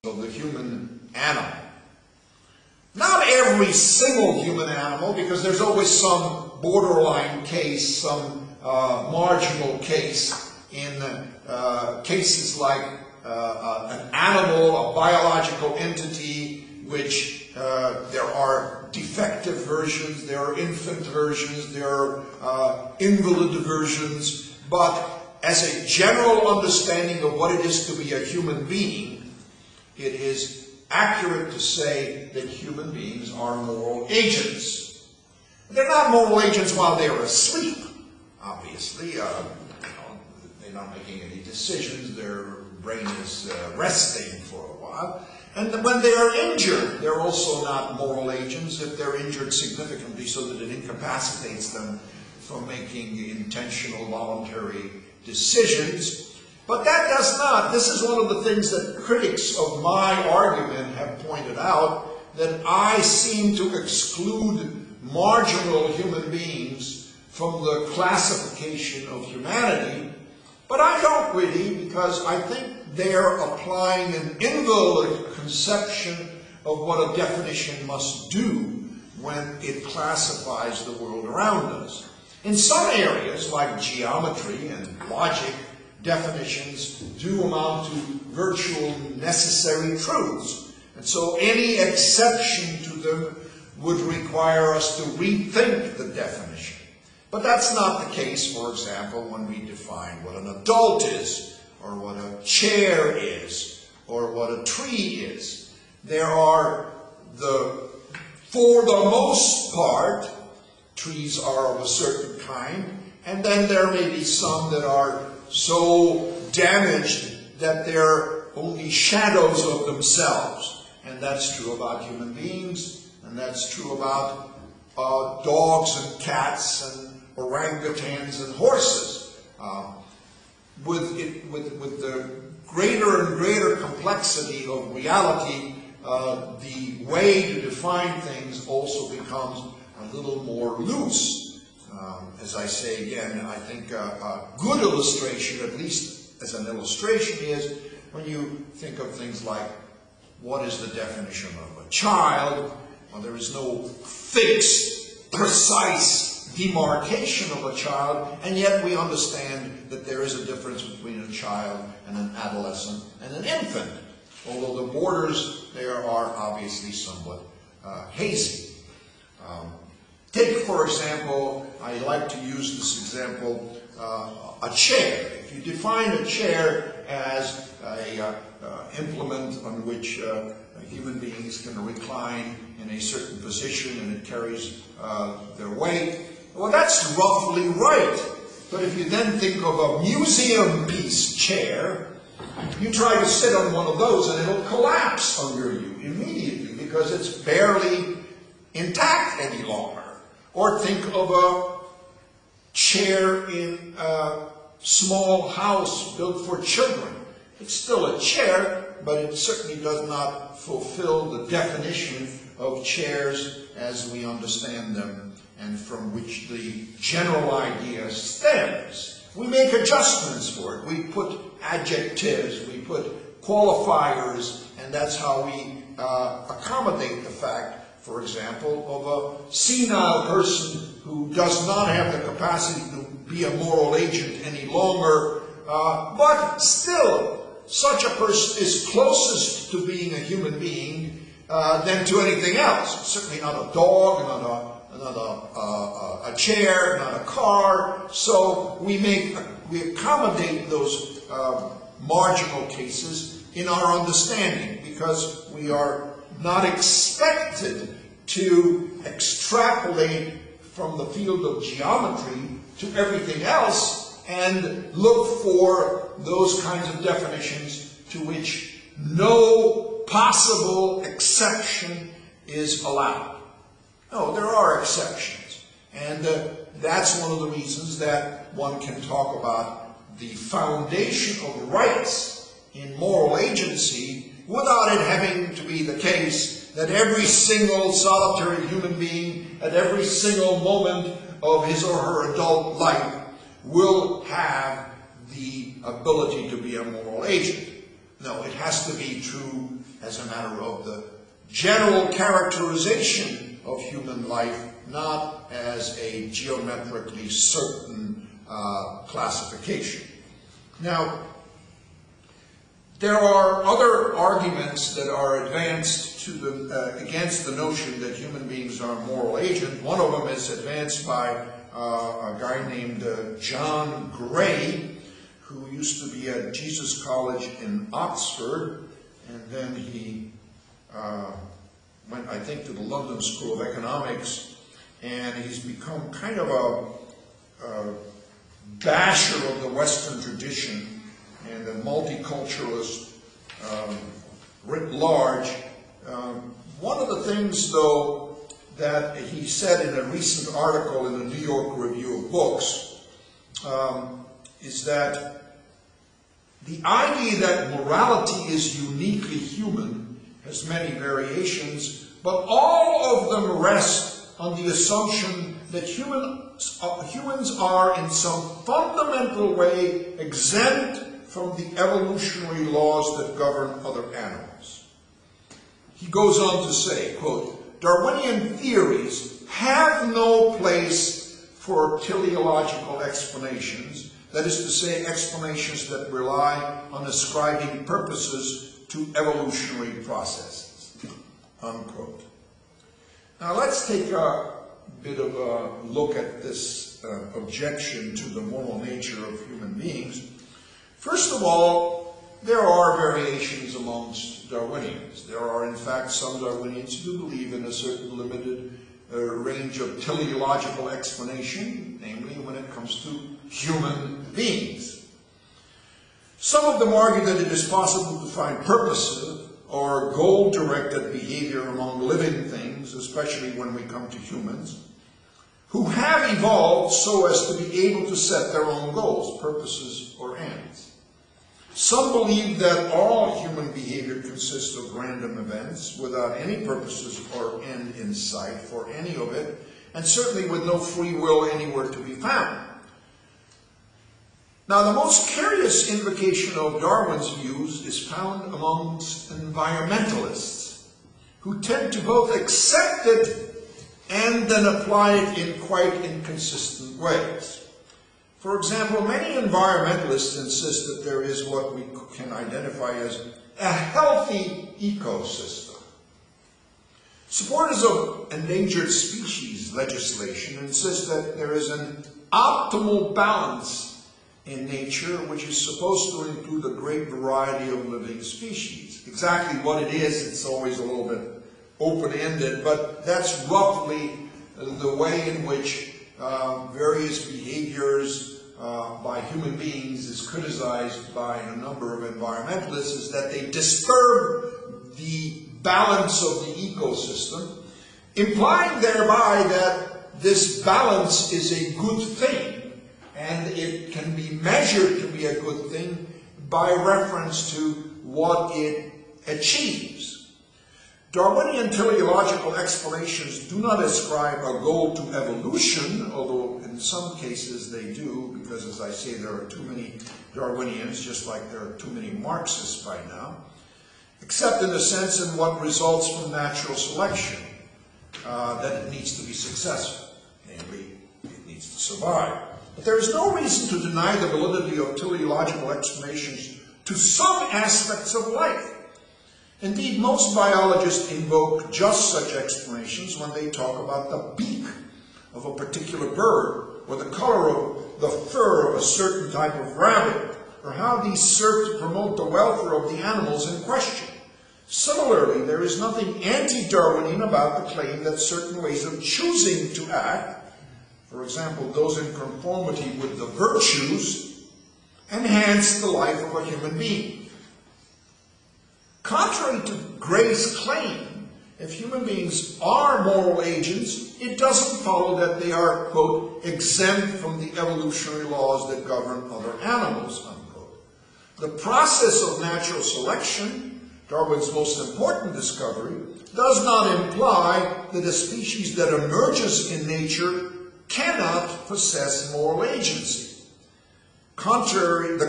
of the human animal. Not every single human animal, because there's always some borderline case, some marginal case in cases like an animal, a biological entity, which there are defective versions, there are infant versions, there are invalid versions, but as a general understanding of what it is to be a human being, it is accurate to say that human beings are moral agents. They're not moral agents while they're asleep, obviously. They're not making any decisions. Their brain is resting for a while. And when they are injured, they're also not moral agents if they're injured significantly so that it incapacitates them from making intentional, voluntary decisions. But that does not, this is one of the things that critics of my argument have pointed out, that I seem to exclude marginal human beings from the classification of humanity, but I don't really, because I think they're applying an invalid conception of what a definition must do when it classifies the world around us. In some areas, like geometry and logic, definitions do amount to virtual necessary truths. And so any exception to them would require us to rethink the definition. But that's not the case, for example, when we define what an adult is, or what a chair is, or what a tree is. There are for the most part, trees are of a certain kind, and then there may be some that are so damaged that they're only shadows of themselves. And that's true about human beings, and that's true about dogs and cats and orangutans and horses. With the greater and greater complexity of reality, the way to define things also becomes a little more loose. As I say again, I think a good illustration, at least as an illustration, is when you think of things like, what is the definition of a child? Well, there is no fixed, precise demarcation of a child, and yet we understand that there is a difference between a child and an adolescent and an infant, although the borders there are obviously somewhat hazy. Take, for example, I like to use this example, a chair. If you define a chair as an implement on which human beings can recline in a certain position and it carries their weight, well, that's roughly right. But if you then think of a museum piece chair, you try to sit on one of those and it'll collapse under you immediately because it's barely intact any longer. Or think of a chair in a small house built for children. It's still a chair, but it certainly does not fulfill the definition of chairs as we understand them and from which the general idea stems. We make adjustments for it. We put adjectives, we put qualifiers, and that's how we accommodate the fact, for example, of a senile person who does not have the capacity to be a moral agent any longer, but still, such a person is closest to being a human being than to anything else. Certainly not a dog, not a chair, not a car. So we accommodate those marginal cases in our understanding because we are not expected to extrapolate from the field of geometry to everything else and look for those kinds of definitions to which no possible exception is allowed. No, there are exceptions. And that's one of the reasons that one can talk about the foundation of rights in moral agency without it having to be the case that every single solitary human being at every single moment of his or her adult life will have the ability to be a moral agent. No, it has to be true as a matter of the general characterization of human life, not as a geometrically certain classification. Now, there are other arguments that are advanced to against the notion that human beings are moral agents. One of them is advanced by a guy named John Gray, who used to be at Jesus College in Oxford, and then he went, I think, to the London School of Economics, and he's become kind of a basher of the Western tradition and a multiculturalist writ large. One of the things, though, that he said in a recent article in the New York Review of Books is that the idea that morality is uniquely human has many variations, but all of them rest on the assumption that humans are in some fundamental way exempt from the evolutionary laws that govern other animals. He goes on to say, quote, Darwinian theories have no place for teleological explanations, that is to say, explanations that rely on ascribing purposes to evolutionary processes, unquote. Now let's take a bit of a look at this objection to the moral nature of human beings. First of all, there are variations amongst Darwinians. There are, in fact, some Darwinians who believe in a certain limited range of teleological explanation, namely when it comes to human beings. Some of them argue that it is possible to find purposive or goal-directed behavior among living things, especially when we come to humans, who have evolved so as to be able to set their own goals, purposes, or ends. Some believe that all human behavior consists of random events without any purposes or end in sight for any of it, and certainly with no free will anywhere to be found. Now, the most curious invocation of Darwin's views is found amongst environmentalists, who tend to both accept it and then apply it in quite inconsistent ways. For example, many environmentalists insist that there is what we can identify as a healthy ecosystem. Supporters of endangered species legislation insist that there is an optimal balance in nature which is supposed to include a great variety of living species. Exactly what it is, it's always a little bit open-ended, but that's roughly the way in which various behaviors by human beings is criticized by a number of environmentalists, is that they disturb the balance of the ecosystem, implying thereby that this balance is a good thing, and it can be measured to be a good thing by reference to what it achieves. Darwinian teleological explanations do not ascribe a goal to evolution, although in some cases they do, because as I say, there are too many Darwinians, just like there are too many Marxists by now, except in the sense in what results from natural selection, that it needs to be successful, namely, it needs to survive. But there is no reason to deny the validity of teleological explanations to some aspects of life. Indeed, most biologists invoke just such explanations when they talk about the beak of a particular bird, or the color of the fur of a certain type of rabbit, or how these serve to promote the welfare of the animals in question. Similarly, there is nothing anti-Darwinian about the claim that certain ways of choosing to act, for example, those in conformity with the virtues, enhance the life of a human being. Contrary to Gray's claim, if human beings are moral agents, it doesn't follow that they are, quote, exempt from the evolutionary laws that govern other animals, unquote. The process of natural selection, Darwin's most important discovery, does not imply that a species that emerges in nature cannot possess moral agency. The